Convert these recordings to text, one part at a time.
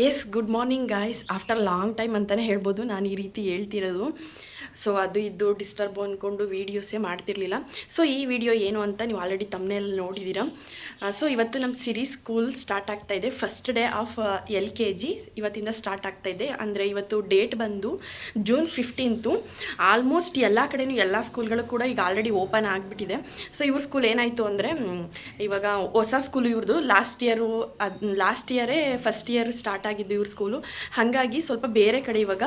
Yes good morning guys. After long time ಅಂತಲೇ ಹೇಳ್ಬೋದು ನಾನು ಈ ರೀತಿ ಹೇಳ್ತಿರೋದು. ಸೊ ಅದು ಇದು ಡಿಸ್ಟರ್ಬ್ ಅಂದ್ಕೊಂಡು ವೀಡಿಯೋಸೇ ಮಾಡ್ತಿರ್ಲಿಲ್ಲ. ಸೊ ಈ ವಿಡಿಯೋ ಏನು ಅಂತ ನೀವು ಆಲ್ರೆಡಿ ತಮ್ಮನೇಲಿ ನೋಡಿದ್ದೀರಾ. ಸೊ ಇವತ್ತು ನಮ್ಮ ಸಿರಿ ಸ್ಕೂಲ್ ಸ್ಟಾರ್ಟ್ ಆಗ್ತಾಯಿದೆ. ಫಸ್ಟ್ ಡೇ ಆಫ್ LKG ಇವತ್ತಿಂದ ಸ್ಟಾರ್ಟ್ ಆಗ್ತಾಯಿದೆ. ಅಂದರೆ ಇವತ್ತು ಡೇಟ್ ಬಂದು June 15. ಆಲ್ಮೋಸ್ಟ್ ಎಲ್ಲ ಕಡೆಯೂ ಎಲ್ಲ ಸ್ಕೂಲ್ಗಳು ಕೂಡ ಈಗ ಆಲ್ರೆಡಿ ಓಪನ್ ಆಗಿಬಿಟ್ಟಿದೆ. ಸೊ ಇವ್ರ ಸ್ಕೂಲ್ ಏನಾಯಿತು ಅಂದರೆ ಇವಾಗ ಹೊಸ ಸ್ಕೂಲು ಇವ್ರದ್ದು ಲಾಸ್ಟ್ ಇಯರೇ ಫಸ್ಟ್ ಇಯರ್ ಸ್ಟಾರ್ಟ್ ಆಗಿದ್ದು ಇವ್ರ ಸ್ಕೂಲು. ಹಾಗಾಗಿ ಸ್ವಲ್ಪ ಬೇರೆ ಕಡೆ ಇವಾಗ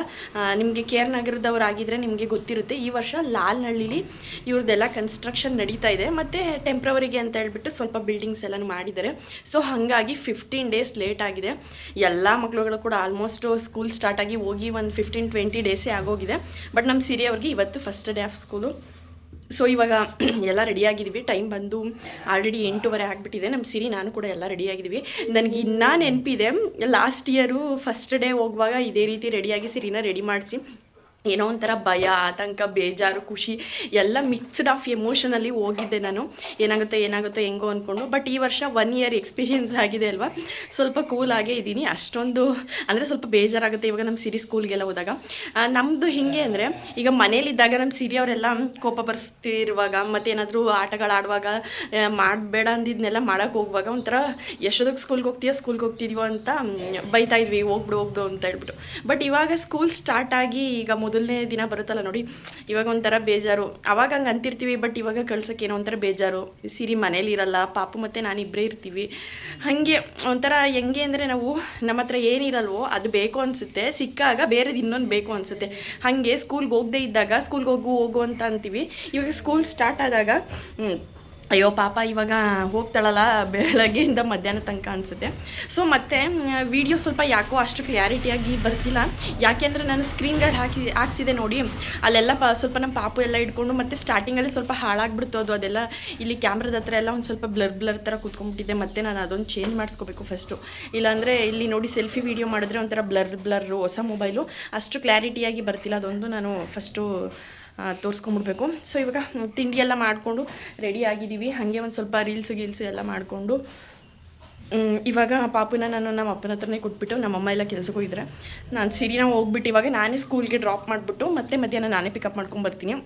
ನಿಮಗೆ KR ನಗರದವ್ರು ಆಗಿದ್ದರೆ ನಿಮಗೆ ಗೊತ್ತಿರುತ್ತೆ. ಈ ವರ್ಷ ಲಾಲ್ನಹಳ್ಳಿಲಿ ಇವ್ರದ್ದೆಲ್ಲ ಕನ್ಸ್ಟ್ರಕ್ಷನ್ ನಡೀತಾ ಇದೆ. ಮತ್ತು ಟೆಂಪ್ರವರಿಗೆ ಅಂತ ಹೇಳ್ಬಿಟ್ಟು ಸ್ವಲ್ಪ ಬಿಲ್ಡಿಂಗ್ಸ್ ಎಲ್ಲನೂ ಮಾಡಿದ್ದಾರೆ. ಸೊ ಹಾಗಾಗಿ 15 ಡೇಸ್ ಲೇಟ್ ಆಗಿದೆ. ಎಲ್ಲ ಮಕ್ಕಳುಗಳು ಕೂಡ ಆಲ್ಮೋಸ್ಟ್ ಸ್ಕೂಲ್ ಸ್ಟಾರ್ಟ್ ಆಗಿ ಹೋಗಿ ಒಂದು 15-20 ಡೇಸೇ ಆಗೋಗಿದೆ. ಬಟ್ ನಮ್ಮ ಸಿರಿ ಅವ್ರಿಗೆ ಇವತ್ತು first day of school. So ಇವಾಗ ಎಲ್ಲ ರೆಡಿಯಾಗಿದ್ದೀವಿ. ಟೈಮ್ ಬಂದು ಆಲ್ರೆಡಿ 8:15 ಆಗಿಬಿಟ್ಟಿದೆ. ನಮ್ಮ ಸಿರಿ ನಾನು ಕೂಡ ಎಲ್ಲ ರೆಡಿಯಾಗಿದ್ದೀವಿ. ನನಗೆ ಇನ್ನೂ ನೆನಪಿದೆ, ಲಾಸ್ಟ್ ಇಯರು ಫಸ್ಟ್ ಡೇ ಹೋಗುವಾಗ ಇದೇ ರೀತಿ ರೆಡಿಯಾಗಿ ಸಿರಿನ ರೆಡಿ ಮಾಡಿಸಿ ಏನೋ ಒಂಥರ ಭಯ, ಆತಂಕ, ಬೇಜಾರು, ಖುಷಿ ಎಲ್ಲ ಮಿಕ್ಸ್ಡ್ ಆಫ್ ಎಮೋಷನಲ್ಲಿ ಹೋಗಿದ್ದೆ ನಾನು. ಏನಾಗುತ್ತೋ ಹೆಂಗೋ ಅಂದ್ಕೊಂಡು. ಬಟ್ ಈ ವರ್ಷ 1 ಇಯರ್ ಎಕ್ಸ್ಪೀರಿಯೆನ್ಸ್ ಆಗಿದೆ ಅಲ್ವಾ, ಸ್ವಲ್ಪ ಕೂಲಾಗೇ ಇದ್ದೀನಿ. ಅಷ್ಟೊಂದು ಅಂದರೆ ಸ್ವಲ್ಪ ಬೇಜಾರಾಗುತ್ತೆ ಇವಾಗ ನಮ್ಮ ಸಿರಿ ಸ್ಕೂಲ್ಗೆಲ್ಲ ಹೋದಾಗ. ನಮ್ಮದು ಹಿಂಗೆ ಅಂದರೆ ಈಗ ಮನೇಲಿದ್ದಾಗ ನಮ್ಮ ಸಿರಿ ಅವರೆಲ್ಲ ಕೋಪ ಬರ್ಸ್ತಿರುವಾಗ ಮತ್ತು ಏನಾದರೂ ಆಟಗಳಾಡುವಾಗ ಮಾಡಬೇಡ ಅಂದಿದ್ದನ್ನೆಲ್ಲ ಮಾಡೋಕ್ಕೆ ಹೋಗುವಾಗ ಒಂಥರ ಎಷ್ಟೊದಕ್ಕೆ ಸ್ಕೂಲ್ಗೆ ಹೋಗ್ತಿದ್ದೀವೋ ಅಂತ ಬೈತಾಯಿದ್ವಿ, ಹೋಗ್ಬಿಡು ಅಂತ ಹೇಳ್ಬಿಟ್ಟು. ಬಟ್ ಇವಾಗ ಸ್ಕೂಲ್ ಸ್ಟಾರ್ಟ್ ಆಗಿ ಈಗ ಮೊದಲನೇ ದಿನ ಬರುತ್ತಲ್ಲ ನೋಡಿ, ಇವಾಗ ಒಂಥರ ಬೇಜಾರು. ಅವಾಗ ಹಂಗೆ ಅಂತಿರ್ತೀವಿ, ಬಟ್ ಇವಾಗ ಕಳ್ಸೋಕ್ಕೆ ಏನೋ ಒಂಥರ ಬೇಜಾರು. ಸಿರಿ ಮನೇಲಿ ಇರಲ್ಲ, ಪಾಪು ಮತ್ತು ನಾನು ಇಬ್ಬರೇ ಇರ್ತೀವಿ. ಹಾಗೆ ಒಂಥರ ಹೆಂಗೆ ಅಂದರೆ ನಾವು ನಮ್ಮ ಹತ್ರ ಏನಿರಲ್ವೋ ಅದು ಬೇಕು ಅನಿಸುತ್ತೆ, ಸಿಕ್ಕಾಗ ಬೇರೆದು ಇನ್ನೊಂದು ಬೇಕು ಅನಿಸುತ್ತೆ. ಹಾಗೆ ಸ್ಕೂಲ್ಗೆ ಹೋಗದೇ ಇದ್ದಾಗ ಸ್ಕೂಲ್ಗೆ ಹೋಗು ಅಂತ ಅಂತೀವಿ. ಇವಾಗ ಸ್ಕೂಲ್ ಸ್ಟಾರ್ಟ್ ಆದಾಗ ಅಯ್ಯೋ ಪಾಪ ಇವಾಗ ಹೋಗ್ತಾಳಲ್ಲ ಬೆಳಗ್ಗೆಯಿಂದ ಮಧ್ಯಾಹ್ನ ತನಕ ಅನಿಸುತ್ತೆ. ಸೊ ಮತ್ತು ವಿಡಿಯೋ ಸ್ವಲ್ಪ ಯಾಕೋ ಅಷ್ಟು ಕ್ಲಾರಿಟಿಯಾಗಿ ಬರ್ತಿಲ್ಲ. ಯಾಕೆಂದರೆ ನಾನು ಸ್ಕ್ರೀನ್ ಗಾರ್ಡ್ ಹಾಕ್ಸಿದೆ ನೋಡಿ, ಅಲ್ಲೆಲ್ಲ ಸ್ವಲ್ಪ ನಮ್ಮ ಪಾಪು ಎಲ್ಲ ಇಟ್ಕೊಂಡು ಮತ್ತು ಸ್ಟಾರ್ಟಿಂಗಲ್ಲಿ ಸ್ವಲ್ಪ ಹಾಳಾಗ್ಬಿಡ್ತು ಅದೆಲ್ಲ. ಇಲ್ಲಿ ಕ್ಯಾಮ್ರದ ಹತ್ರ ಎಲ್ಲ ಒಂದು ಸ್ವಲ್ಪ ಬ್ಲರ್ ಥರ ಕೂತ್ಕೊಂಡ್ಬಿಟ್ಟಿದೆ. ಮತ್ತು ನಾನು ಅದೊಂದು ಚೇಂಜ್ ಮಾಡಿಸ್ಕೋಬೇಕು ಫಸ್ಟು. ಇಲ್ಲಾಂದರೆ ಇಲ್ಲಿ ನೋಡಿ ಸೆಲ್ಫಿ ವೀಡಿಯೋ ಮಾಡಿದ್ರೆ ಒಂಥರ ಬ್ಲರ್ ಹೊಸ ಮೊಬೈಲು ಅಷ್ಟು ಕ್ಲಾರಿಟಿಯಾಗಿ ಬರ್ತಿಲ್ಲ. ಅದೊಂದು ನಾನು ಫಸ್ಟು ತೋರಿಸ್ಕೊಂಬಿಡ್ಬೇಕು. ಸೊ ಇವಾಗ ತಿಂಡಿ ಎಲ್ಲ ಮಾಡಿಕೊಂಡು ರೆಡಿ ಆಗಿದ್ದೀವಿ. ಹಾಗೆ ಒಂದು ಸ್ವಲ್ಪ ರೀಲ್ಸು ಎಲ್ಲ ಮಾಡಿಕೊಂಡು ಇವಾಗ ಪಾಪುನ ನಾನು ನಮ್ಮ ಅಪ್ಪನ ಹತ್ರನೇ ಕೊಟ್ಬಿಟ್ಟು ನಮ್ಮಮ್ಮ ಎಲ್ಲ ಕೆಲಸಕ್ಕೆ ಹೋಗಿದ್ರೆ ನಾನು ಸಿರಿನ ಹೋಗ್ಬಿಟ್ಟು ಇವಾಗ ನಾನೇ ಸ್ಕೂಲ್ಗೆ ಡ್ರಾಪ್ ಮಾಡಿಬಿಟ್ಟು ಮತ್ತೆ ಮಧ್ಯಾಹ್ನ ನಾನೇ ಪಿಕಪ್ ಮಾಡ್ಕೊಂಬರ್ತೀನಿ.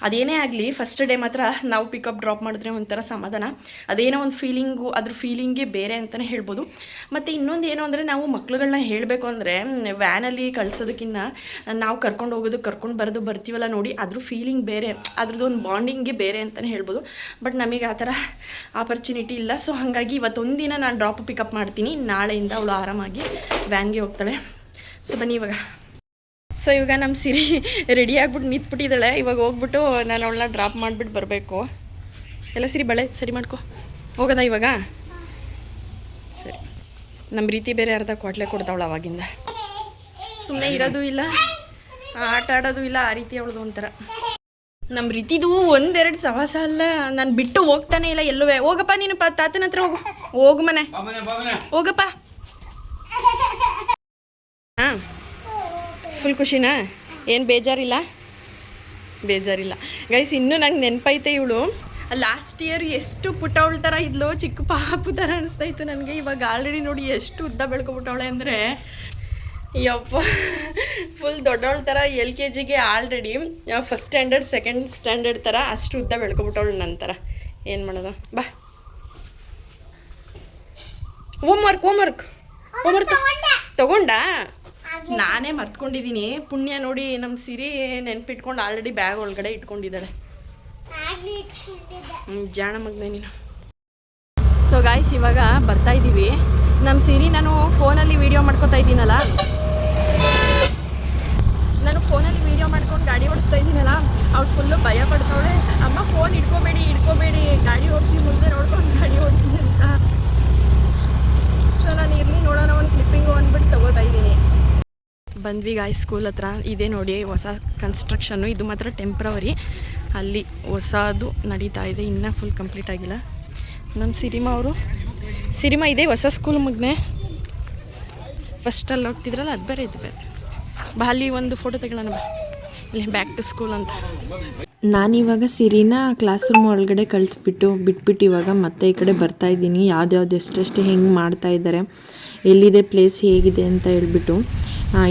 ಅದೇನೇ ಆಗಲಿ ಫಸ್ಟ್ ಡೇ ಮಾತ್ರ ನಾವು ಪಿಕಪ್ ಡ್ರಾಪ್ ಮಾಡಿದ್ರೆ ಒಂಥರ ಸಮಾಧಾನ, ಅದೇನೋ ಒಂದು ಫೀಲಿಂಗು, ಅದ್ರ ಫೀಲಿಂಗೇ ಬೇರೆ ಅಂತಲೇ ಹೇಳ್ಬೋದು. ಮತ್ತು ಇನ್ನೊಂದು ಏನು ಅಂದರೆ ನಾವು ಮಕ್ಳುಗಳನ್ನ ಹೇಳಬೇಕು ಅಂದರೆ ವ್ಯಾನಲ್ಲಿ ಕಳ್ಸೋದಕ್ಕಿಂತ ನಾವು ಕರ್ಕೊಂಡು ಬರ್ತೀವಲ್ಲ ನೋಡಿ, ಅದ್ರ ಫೀಲಿಂಗ್ ಬೇರೆ, ಅದ್ರದ್ದು ಒಂದು ಬಾಂಡಿಂಗೇ ಬೇರೆ ಅಂತಲೇ ಹೇಳ್ಬೋದು. ಬಟ್ ನಮಗೆ ಆ ಥರ ಆಪರ್ಚುನಿಟಿ ಇಲ್ಲ. ಸೊ ಹಾಗಾಗಿ ಇವತ್ತೊಂದಿನ ನಾನು ಡ್ರಾಪ್ ಪಿಕಪ್ ಮಾಡ್ತೀನಿ, ನಾಳೆಯಿಂದ ಅವಳು ಆರಾಮಾಗಿ ವ್ಯಾನ್ಗೆ ಹೋಗ್ತಾಳೆ. ಸೊ ಬನ್ನಿ ಇವಾಗ. ಸೊ ಇವಾಗ ನಮ್ಮ ಸಿರಿ ರೆಡಿ ಆಗ್ಬಿಟ್ಟು ನಿಂತ್ಬಿಟ್ಟಿದ್ದಾಳೆ. ಇವಾಗ ಹೋಗ್ಬಿಟ್ಟು ನಾನು ಅವಳನ್ನ ಡ್ರಾಪ್ ಮಾಡಿಬಿಟ್ಟು ಬರಬೇಕು. ಎಲ್ಲ ಸಿರಿ ಬಳೆ ಸರಿ ಮಾಡ್ಕೊ, ಹೋಗೋದಾ ಇವಾಗ? ಸರಿ. ನಮ್ಮ ರೀತಿ ಬೇರೆ ಅರ್ಧ ಕೊಟ್ಲೆ ಕೊಡ್ತಾವಳು ಅವಾಗಿಂದ. ಸುಮ್ಮನೆ ಇರೋದು ಇಲ್ಲ, ಆಟ ಆಡೋದು ಇಲ್ಲ, ಆ ರೀತಿ ಅವಳದು ಒಂಥರ. ನಮ್ಮ ರೀತಿದು ಒಂದೆರಡು ಸವಾಸ ಅಲ್ಲ, ನಾನು ಬಿಟ್ಟು ಹೋಗ್ತಾನೆ ಇಲ್ಲ ಎಲ್ಲೂ. ಹೋಗಪ್ಪ ನೀನು ತಾತನ ಹತ್ರ ಹೋಗು ಮನೆ ಹೋಗಪ್ಪ. ಹಾಂ, ಫುಲ್ ಖುಷಿನಾ? ಏನು ಬೇಜಾರಿಲ್ಲ ಗೈಸ್. ಇನ್ನೂ ನಂಗೆ ನೆನಪೈತೆ ಇವಳು ಲಾಸ್ಟ್ ಇಯರ್ ಎಷ್ಟು ಪುಟ್ಟವಳ ಥರ ಇದ್ಲು, ಚಿಕ್ಕ ಪಾಪು ಥರ ಅನಿಸ್ತಾಯಿತ್ತು ನನಗೆ. ಇವಾಗ ಆಲ್ರೆಡಿ ನೋಡಿ ಎಷ್ಟು ಉದ್ದ ಬೆಳ್ಕೊಬಿಟ್ಟವಳೆ ಅಂದರೆ ಯಪ್ಪ, ಫುಲ್ ದೊಡ್ಡವಳ ಥರ. LKGಗೆ already first standard second standard ಥರ ಅಷ್ಟು ಉದ್ದ ಬೆಳ್ಕೊಬಿಟ್ಟವಳು ನನ್ನ ಥರ. ಏನು ಮಾಡೋದು ಬಾ. ಹೋಮ್ವರ್ಕ್ ತಗೊಂಡಾ? ನಾನೇ ಮರ್ತ್ಕೊಂಡಿದ್ದೀನಿ. ಪುಣ್ಯ ನೋಡಿ ನಮ್ಮ ಸಿರಿ ನೆನ್ಪಿಟ್ಕೊಂಡು ಆಲ್ರೆಡಿ ಬ್ಯಾಗ್ ಒಳಗಡೆ ಇಟ್ಕೊಂಡಿದ್ದಾಳೆ. ಜಾಣ ಮಗನೇ ನೀನು. ಸೊ ಗಾಯ್ಸ್ ಇವಾಗ ಬರ್ತಾ ಇದ್ದೀವಿ. ನಮ್ಮ ಸಿರಿ ನಾನು ಫೋನಲ್ಲಿ ವೀಡಿಯೋ ಮಾಡ್ಕೊತಾ ಇದ್ದೀನಲ್ಲ, ಮಾಡ್ಕೊಂಡು ಗಾಡಿ ಓಡಿಸ್ತಾ ಇದ್ದೀನಲ್ಲ, ಅವ್ಳು ಫುಲ್ಲು ಭಯ ಪಡ್ತಾವಳೆ. ಅಮ್ಮ ಫೋನ್ ಇಟ್ಕೋಬೇಡಿ ಗಾಡಿ ಓಡಿಸಿ, ಮುಂದೆ ನೋಡ್ಕೊಂಡು ಗಾಡಿ ಓಡಿಸಿ ಅಂತ. ಸೊ ನಾನು ಇರಲಿ ನೋಡೋಣ ಒಂದು ಕ್ಲಿಪ್ಪಿಂಗು ಅಂದ್ಬಿಟ್ಟು ತಗೋತಾ ಇದ್ದೀನಿ. ಬಂದ್ವಿ ಗಾಯ್ಸ್ ಸ್ಕೂಲ್ ಹತ್ರ. ಇದೇ ನೋಡಿ ಹೊಸ ಕನ್ಸ್ಟ್ರಕ್ಷನ್ನು, ಇದು ಮಾತ್ರ ಟೆಂಪ್ರವರಿ. ಅಲ್ಲಿ ಹೊಸದು ನಡೀತಾ ಇದೆ, ಇನ್ನೂ ಫುಲ್ ಕಂಪ್ಲೀಟ್ ಆಗಿಲ್ಲ. ನಮ್ಮ ಸಿರಿಮಾ ಇದೆ ಹೊಸ ಸ್ಕೂಲ್ ಮಗನೆ. ಫಸ್ಟಲ್ಲಿ ಹೋಗ್ತಿದ್ರಲ್ಲ ಅದು ಬೇರೆ ಇದು ಬೇರೆ. ಬಾ ಅಲ್ಲಿ ಒಂದು ಫೋಟೋ ತೆಗೊಳ್ಳೋಣ ಬಾ, ಇಲ್ಲಿ ಬ್ಯಾಕ್ ಟು ಸ್ಕೂಲ್ ಅಂತ. ನಾನಿವಾಗ ಸಿರಿನ ಕ್ಲಾಸ್ ರೂಮ್ ಒಳಗಡೆ ಬಿಟ್ಬಿಟ್ಟು ಇವಾಗ ಮತ್ತೆ ಈ ಕಡೆ ಬರ್ತಾಯಿದ್ದೀನಿ. ಯಾವ್ದು ಎಷ್ಟೆಷ್ಟು ಹೆಂಗೆ ಮಾಡ್ತಾಯಿದ್ದಾರೆ, ಎಲ್ಲಿದೆ ಪ್ಲೇಸ್ ಹೇಗಿದೆ ಅಂತ ಹೇಳ್ಬಿಟ್ಟು.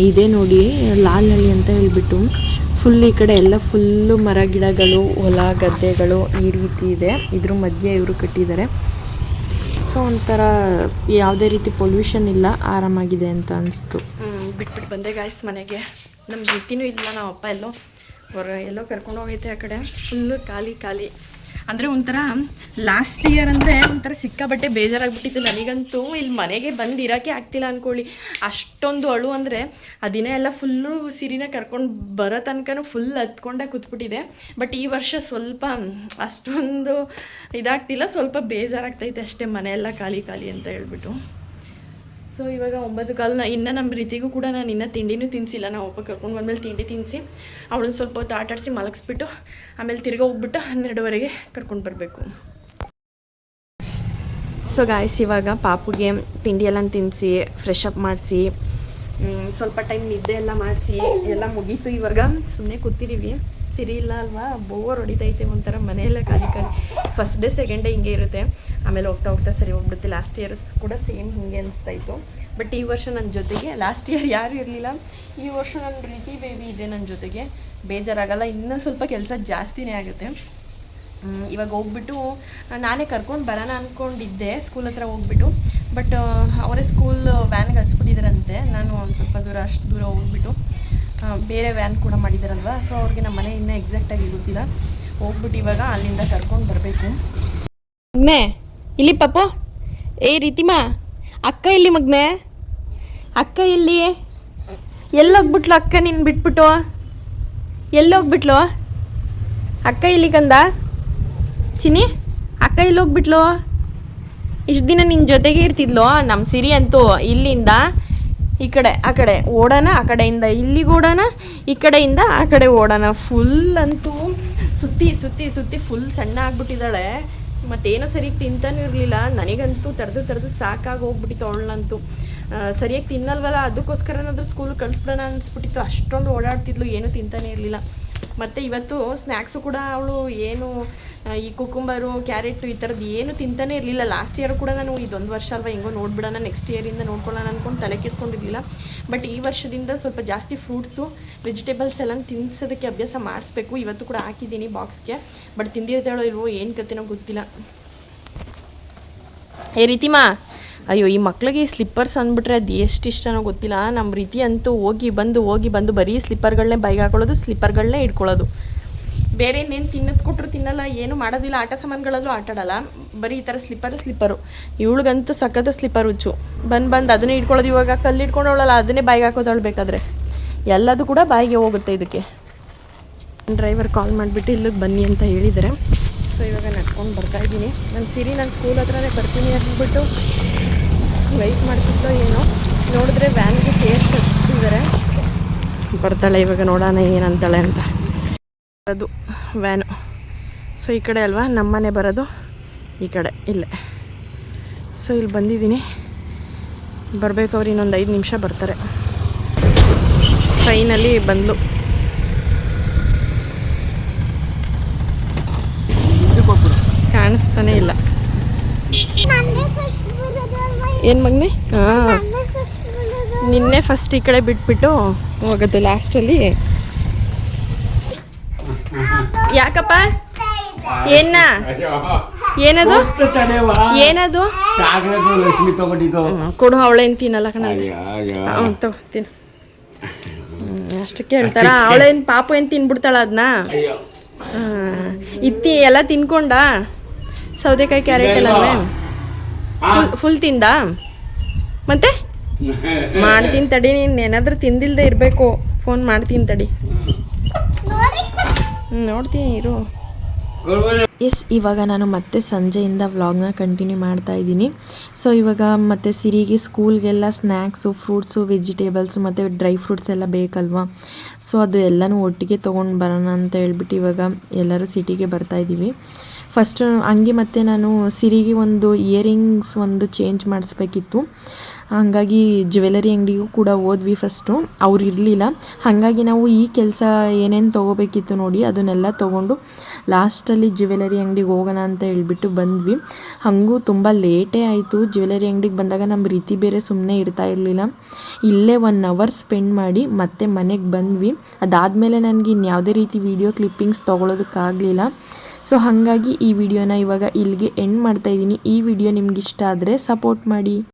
ಇದೇ ನೋಡಿ ಲಾಲ್ನಳ್ಳಿ ಅಂತ ಹೇಳ್ಬಿಟ್ಟು ಫುಲ್ ಈ ಕಡೆ ಎಲ್ಲ ಫುಲ್ಲು ಮರ ಗಿಡಗಳು, ಹೊಲ ಗದ್ದೆಗಳು ಈ ರೀತಿ ಇದೆ. ಇದ್ರ ಮಧ್ಯೆ ಇವರು ಕಟ್ಟಿದ್ದಾರೆ. ಸೊ ಒಂಥರ ಯಾವುದೇ ರೀತಿ ಪೊಲ್ಯೂಷನ್ ಇಲ್ಲ, ಆರಾಮಾಗಿದೆ ಅಂತ ಅನಿಸ್ತು. ಬಿಟ್ಬಿಟ್ಟು ಬಂದೆ ಗಾಯ್ಸ್ ಮನೆಗೆ. ನಮ್ಮ ರೀತಿನೂ ಇಲ್ಲ, ನಮ್ಮ ಅಪ್ಪ ಎಲ್ಲೋ ಕರ್ಕೊಂಡು ಹೋಗೈತೆ. ಆ ಕಡೆ ಫುಲ್ಲು ಖಾಲಿ ಅಂದರೆ ಒಂಥರ ಲಾಸ್ಟ್ ಇಯರ್ ಅಂದರೆ ಒಂಥರ ಸಿಕ್ಕಾಬಟ್ಟೆ ಬೇಜಾರಾಗ್ಬಿಟ್ಟಿತ್ತು ನನಗಂತೂ. ಇಲ್ಲಿ ಮನೆಗೆ ಬಂದು ಇರೋಕ್ಕೆ ಆಗ್ತಿಲ್ಲ ಅಂದ್ಕೊಳ್ಳಿ, ಅಷ್ಟೊಂದು ಅಳು. ಅಂದರೆ ಆ ದಿನ ಎಲ್ಲ ಫುಲ್ಲು ಸಿರಿನ ಕರ್ಕೊಂಡು ಬರೋ ತನಕನೂ ಫುಲ್ ಹತ್ಕೊಂಡೆ ಕೂತ್ಬಿಟ್ಟಿದೆ. ಬಟ್ ಈ ವರ್ಷ ಸ್ವಲ್ಪ ಅಷ್ಟೊಂದು ಇದಾಗ್ತಿಲ್ಲ, ಸ್ವಲ್ಪ ಬೇಜಾರಾಗ್ತೈತೆ ಅಷ್ಟೇ, ಮನೆಯೆಲ್ಲ ಖಾಲಿ ಅಂತ ಹೇಳ್ಬಿಟ್ಟು. ಸೊ ಇವಾಗ 9:15 ಇನ್ನು ನಮ್ಮ ರೀತಿಗೂ ಕೂಡ ನಾನು ಇನ್ನೂ ತಿಂಡಿನೂ ತಿನ್ನಿಸಿಲ್ಲ. ನಾವು ಅಪ್ಪ ಕರ್ಕೊಂಡು ಬಂದಮೇಲೆ ತಿಂಡಿ ತಿನ್ನಿಸಿ ಅವಳನ್ನ ಸ್ವಲ್ಪ ಹೊತ್ತು ಆಟಾಡಿಸಿ ಮಲಗಿಸ್ಬಿಟ್ಟು ಆಮೇಲೆ ತಿರ್ಗಿ ಹೋಗ್ಬಿಟ್ಟು 12:30 ಕರ್ಕೊಂಡು ಬರಬೇಕು. ಸೊ ಗಾಯ್ಸ್ ಇವಾಗ ಪಾಪುಗೆ ತಿಂಡಿ ಎಲ್ಲ ತಿನ್ನಿಸಿ ಫ್ರೆಶ್ ಅಪ್ ಮಾಡಿಸಿ ಸ್ವಲ್ಪ ಟೈಮ್ ನಿದ್ದೆ ಎಲ್ಲ ಮಾಡಿಸಿ ಎಲ್ಲ ಮುಗೀತು. ಇವಾಗ ಸುಮ್ಮನೆ ಕೂತಿದ್ದೀವಿ. ಸಿರಿ ಇಲ್ಲ ಅಲ್ವಾ, ಬೋರ್ ಹೊಡಿತೈತೆ ಒಂಥರ, ಮನೆಯೆಲ್ಲ ಖಾಲಿ. ಫಸ್ಟ್ ಡೇ ಸೆಕೆಂಡ್ ಡೇ ಹಿಂಗೆ ಇರುತ್ತೆ, ಆಮೇಲೆ ಹೋಗ್ತಾ ಸರಿ ಹೋಗ್ಬಿಡುತ್ತೆ. ಲಾಸ್ಟ್ ಇಯರ್ಸ್ ಕೂಡ ಸೇಮ್ ಹಿಂಗೆ ಅನಿಸ್ತಾಯಿತ್ತು. ಬಟ್ ಈ ವರ್ಷ ನನ್ನ ಜೊತೆಗೆ, ಲಾಸ್ಟ್ ಇಯರ್ ಯಾರೂ ಇರಲಿಲ್ಲ, ಈ ವರ್ಷ ನನ್ನ ರೀತಿ ಬೇಬಿ ಇದೆ ನನ್ನ ಜೊತೆಗೆ. ಬೇಜಾರಾಗಲ್ಲ, ಇನ್ನೂ ಸ್ವಲ್ಪ ಕೆಲಸ ಜಾಸ್ತಿನೇ ಆಗುತ್ತೆ. ಇವಾಗ ಹೋಗ್ಬಿಟ್ಟು ನಾನೇ ಕರ್ಕೊಂಡು ಬರೋಣ ಅಂದ್ಕೊಂಡಿದ್ದೆ ಸ್ಕೂಲ್ ಹತ್ರ ಹೋಗ್ಬಿಟ್ಟು. ಬಟ್ ಅವರೇ ಸ್ಕೂಲ್ ವ್ಯಾನ್ಗೆ ಹಚ್ಬಿಟ್ಟಿದ್ದಾರಂತೆ. ನಾನು ಒಂದು ಸ್ವಲ್ಪ ಅಷ್ಟು ದೂರ ಹೋಗ್ಬಿಟ್ಟು ಬೇರೆ ವ್ಯಾನ್ ಕೂಡ ಮಾಡಿದಾರಲ್ವ, ಸೊ ಅವ್ರಿಗೆ ನಮ್ಮ ಮನೆ ಇನ್ನೂ ಎಕ್ಸಾಕ್ಟಾಗಿ ಗೊತ್ತಿಲ್ಲ. ಹೋಗ್ಬಿಟ್ಟು ಇವಾಗ ಅಲ್ಲಿಂದ ಕರ್ಕೊಂಡು ಬರಬೇಕು. ಮಗ್ನೆ ಇಲ್ಲಿ ಪಾಪು, ರೀತಿಮಾ ಅಕ್ಕ ಇಲ್ಲಿ ಮಗ್ನೆ, ಅಕ್ಕ ಇಲ್ಲಿ ಎಲ್ಲೋಗ್ಬಿಟ್ಲು ಅಕ್ಕ? ನೀನು ಬಿಟ್ಬಿಟ್ಟು ಎಲ್ಲೋಗ್ಬಿಟ್ಲು ಅಕ್ಕ? ಇಲ್ಲಿ ಕಂದ ಚಿನಿ, ಅಕ್ಕ ಇಲ್ಲಿ ಹೋಗ್ಬಿಟ್ಲು? ಇಷ್ಟು ದಿನ ನಿನ್ನ ಜೊತೆಗೆ ಇರ್ತಿದ್ಲು. ನಮ್ಮ ಸಿರಿ ಅಂತೂ ಇಲ್ಲಿಂದ ಈ ಕಡೆ ಆ ಕಡೆ ಓಡೋಣ, ಆ ಕಡೆಯಿಂದ ಇಲ್ಲಿಗೆ ಓಡೋಣ, ಈ ಕಡೆಯಿಂದ ಆ ಕಡೆ ಓಡೋಣ. ಫುಲ್ ಅಂತೂ ಸುತ್ತಿ ಫುಲ್ ಸಣ್ಣ ಆಗ್ಬಿಟ್ಟಿದ್ದಾಳೆ. ಮತ್ತೇನೋ ಸರಿಯಾಗಿ ತಿಂತಾನೂ ಇರಲಿಲ್ಲ. ನನಗಂತೂ ತಡೆದು ಸಾಕಾಗಿ ಹೋಗ್ಬಿಟ್ಟಿತ್ತು ಅವಳನ್ನಂತೂ. ಸರಿಯಾಗಿ ತಿನ್ನಲ್ವಲ್ಲ, ಅದಕ್ಕೋಸ್ಕರನಾದ್ರೂ ಸ್ಕೂಲ್ ಕಳಿಸ್ಬಿಡೋಣ ಅನಿಸ್ಬಿಟ್ಟಿತ್ತು. ಅಷ್ಟೊಂದು ಓಡಾಡ್ತಿದ್ಲು, ಏನೂ ತಿಂತಾನೇ ಇರಲಿಲ್ಲ. ಮತ್ತು ಇವತ್ತು ಸ್ನ್ಯಾಕ್ಸು ಕೂಡ ಅವಳು ಏನು ಈ ಕುಕುಂಬರು, ಕ್ಯಾರೆಟು ಈ ಥರದ್ದು ಏನು ತಿಂತಾನೇ ಇರಲಿಲ್ಲ. ಲಾಸ್ಟ್ ಇಯರ್ ಕೂಡ ನಾನು ಇದೊಂದು ವರ್ಷ ಅಲ್ವಾ ಹೆಂಗೋ ನೋಡ್ಬಿಡೋಣ, ನೆಕ್ಸ್ಟ್ ಇಯರಿಂದ ನೋಡ್ಕೊಳ್ಳೋಣ ಅಂದ್ಕೊಂಡು ತಲೆ ಕೆಸ್ಕೊಂಡಿರಲಿಲ್ಲ. ಬಟ್ ಈ ವರ್ಷದಿಂದ ಸ್ವಲ್ಪ ಜಾಸ್ತಿ ಫ್ರೂಟ್ಸು ವೆಜಿಟೇಬಲ್ಸ್ ಎಲ್ಲ ತಿನ್ನಿಸೋದಕ್ಕೆ ಅಭ್ಯಾಸ ಮಾಡಿಸ್ಬೇಕು. ಇವತ್ತು ಕೂಡ ಹಾಕಿದ್ದೀನಿ ಬಾಕ್ಸ್ಗೆ, ಬಟ್ ತಿಂದಿರ್ತಾಳೋ ಇಲ್ವೋ ಏನು ಕತೆನೋ ಗೊತ್ತಿಲ್ಲ. ರೀತಿಮಾ, ಅಯ್ಯೋ ಈ ಮಕ್ಳಿಗೆ ಈ ಸ್ಲಿಪ್ಪರ್ಸ್ ಅಂದ್ಬಿಟ್ರೆ ಅದು ಎಷ್ಟು ಇಷ್ಟನೋ ಗೊತ್ತಿಲ್ಲ. ನಮ್ಮ ರೀತಿ ಅಂತೂ ಹೋಗಿ ಬಂದು ಬರೀ ಸ್ಲಿಪ್ಪರ್ಗಳನ್ನೇ ಬೈಗೆ ಹಾಕೊಳ್ಳೋದು, ಸ್ಲಿಪ್ಪರ್ಗಳನ್ನೇ ಇಟ್ಕೊಳ್ಳೋದು. ಬೇರೆ ಇನ್ನೇನು ತಿನ್ನೋದು ಕೊಟ್ಟರು ತಿನ್ನಲ್ಲ, ಏನು ಮಾಡೋದಿಲ್ಲ. ಆಟ ಸಾಮಾನುಗಳಲ್ಲೂ ಆಟಾಡಲ್ಲ, ಬರೀ ಈ ಥರ ಸ್ಲಿಪ್ಪರು. ಇವಳಿಗಂತೂ ಸಖತ್ತು ಸ್ಲಿಪ್ಪರ್ ಹುಚ್ಚು. ಬಂದು ಅದನ್ನೇ ಇಟ್ಕೊಳ್ಳೋದು. ಇವಾಗ ಕಲ್ಲು ಇಟ್ಕೊಂಡವಳಲ್ಲ, ಅದನ್ನೇ ಬಾಯಿಗೆ ಹಾಕೋದವಳು ಬೇಕಾದರೆ. ಎಲ್ಲದು ಕೂಡ ಬಾಯಿಗೆ ಹೋಗುತ್ತೆ ಇದಕ್ಕೆ. ಡ್ರೈವರ್ ಕಾಲ್ ಮಾಡಿಬಿಟ್ಟು ಇಲ್ಲಿಗೆ ಬನ್ನಿ ಅಂತ ಹೇಳಿದ್ದಾರೆ. ಸೊ ಇವಾಗ ನಡ್ಕೊಂಡು ಬರ್ತಾಯಿದ್ದೀನಿ. ನನ್ನ ಸಿರಿ ನಾನು ಸ್ಕೂಲ್ ಹತ್ರನೇ ಬರ್ತೀನಿ ಅಂದ್ಬಿಟ್ಟು ವೆಯ್ಟ್ ಮಾಡ್ತಿದ್ದೋ ಏನೋ, ನೋಡಿದ್ರೆ ವ್ಯಾನ್ಗೆ ಸೇರಿಸಿ ಹಚ್ತಿದ್ದಾರೆ. ಬರ್ತಾಳೆ ಇವಾಗ, ನೋಡೋಣ ಏನಂತಾಳೆ ಅಂತ. ಅದು ವ್ಯಾನು. ಸೊ ಈ ಕಡೆ ಅಲ್ವಾ ನಮ್ಮನೆ ಬರೋದು, ಈ ಕಡೆ ಇಲ್ಲೇ. ಸೊ ಇಲ್ಲಿ ಬಂದಿದ್ದೀನಿ, ಬರಬೇಕು. ಅವ್ರು ಇನ್ನೊಂದು 5 ನಿಮಿಷ ಬರ್ತಾರೆ. ಟ್ರೈನಲ್ಲಿ ಬಂದ್ಲು. ಕಾಣಿಸ್ತಾನೆ ಇಲ್ಲ. ಏನು ಮಗನೆ? ಹಾಂ, ನಿನ್ನೆ ಫಸ್ಟ್ ಈ ಕಡೆ ಬಿಟ್ಬಿಟ್ಟು ಹೋಗೋದು ಲಾಸ್ಟಲ್ಲಿ. ಯಾಕಪ್ಪ? ಏನದು ಕೊಡು, ಅವಳೇನು ತಿನ್ನಲ್ಲ ಕಣ. ತಿನ್ನು ಅಷ್ಟಕ್ಕೆ ಹೇಳ್ತಾರ. ಅವಳೇನು ಪಾಪು ಏನು ತಿನ್ಬಿಡ್ತಾಳ ಅದನ್ನ? ಎಲ್ಲ ತಿನ್ಕೊಂಡ? ಸೌದೆಕಾಯಿ ಕ್ಯಾರೆಟ್ ಎಲ್ಲವೇ ಫುಲ್ ತಿಂದ? ಮತ್ತೆ ಮಾಡ್ತೀನಿ ತಡಿ, ನೀನು ಏನಾದರೂ ತಿಂದಿಲ್ಲದೆ ಇರಬೇಕು. ಫೋನ್ ಮಾಡ್ತೀನಿ ತಡಿ, ನೋಡ್ತೀನಿ ಇರು. ಎಸ್, ಇವಾಗ ನಾನು ಮತ್ತೆ ಸಂಜೆಯಿಂದ ವ್ಲಾಗ್ನ ಕಂಟಿನ್ಯೂ ಮಾಡ್ತಾ ಇದ್ದೀನಿ. ಸೊ ಇವಾಗ ಮತ್ತೆ ಸಿರಿಗೆ ಸ್ಕೂಲ್ಗೆಲ್ಲ ಸ್ನ್ಯಾಕ್ಸು, ಫ್ರೂಟ್ಸು, ವೆಜಿಟೇಬಲ್ಸು ಮತ್ತು ಡ್ರೈ ಫ್ರೂಟ್ಸ್ ಎಲ್ಲ ಬೇಕಲ್ವಾ. ಸೊ ಅದು ಎಲ್ಲನೂ ಒಟ್ಟಿಗೆ ತೊಗೊಂಡು ಬರೋಣ ಅಂತ ಹೇಳ್ಬಿಟ್ಟು ಇವಾಗ ಎಲ್ಲರೂ ಸಿಟಿಗೆ ಬರ್ತಾಯಿದ್ದೀವಿ. ಫಸ್ಟು ಹಂಗೆ ಮತ್ತು ನಾನು ಸಿರಿಗೆ ಒಂದು ಇಯರಿಂಗ್ಸ್ ಒಂದು ಚೇಂಜ್ ಮಾಡಿಸ್ಬೇಕಿತ್ತು. ಹಾಗಾಗಿ ಜ್ಯುವೆಲರಿ ಅಂಗಡಿಗೂ ಕೂಡ ಹೋದ್ವಿ ಫಸ್ಟು. ಅವ್ರು ಇರಲಿಲ್ಲ, ಹಾಗಾಗಿ ನಾವು ಈ ಕೆಲಸ ಏನೇನು ತೊಗೋಬೇಕಿತ್ತು ನೋಡಿ ಅದನ್ನೆಲ್ಲ ತೊಗೊಂಡು ಲಾಸ್ಟಲ್ಲಿ ಜ್ಯುವೆಲರಿ ಅಂಗಡಿಗೆ ಹೋಗೋಣ ಅಂತ ಹೇಳ್ಬಿಟ್ಟು ಬಂದ್ವಿ. ಹಾಗೂ ತುಂಬ ಲೇಟೇ ಆಯಿತು. ಜ್ಯುವೆಲರಿ ಅಂಗಡಿಗೆ ಬಂದಾಗ ನಮ್ಮ ರೀತಿ ಬೇರೆ ಸುಮ್ಮನೆ ಇರ್ತಾ ಇರಲಿಲ್ಲ. ಇಲ್ಲೇ 1 ಅವರ್ ಸ್ಪೆಂಡ್ ಮಾಡಿ ಮತ್ತೆ ಮನೆಗೆ ಬಂದ್ವಿ. ಅದಾದಮೇಲೆ ನನಗೆ ಇನ್ಯಾವುದೇ ರೀತಿ ವಿಡಿಯೋ ಕ್ಲಿಪ್ಪಿಂಗ್ಸ್ ತೊಗೊಳೋದಕ್ಕಾಗಲಿಲ್ಲ. ಸೊ ಹಾಗಾಗಿ ಈ ವಿಡಿಯೋನ ಇವಾಗ ಇಲ್ಲಿಗೆ ಎಂಡ್ ಮಾಡ್ತಾಯಿದ್ದೀನಿ. ಈ ವಿಡಿಯೋ ನಿಮ್ಗೆ ಇಷ್ಟ ಆದರೆ ಸಪೋರ್ಟ್ ಮಾಡಿ.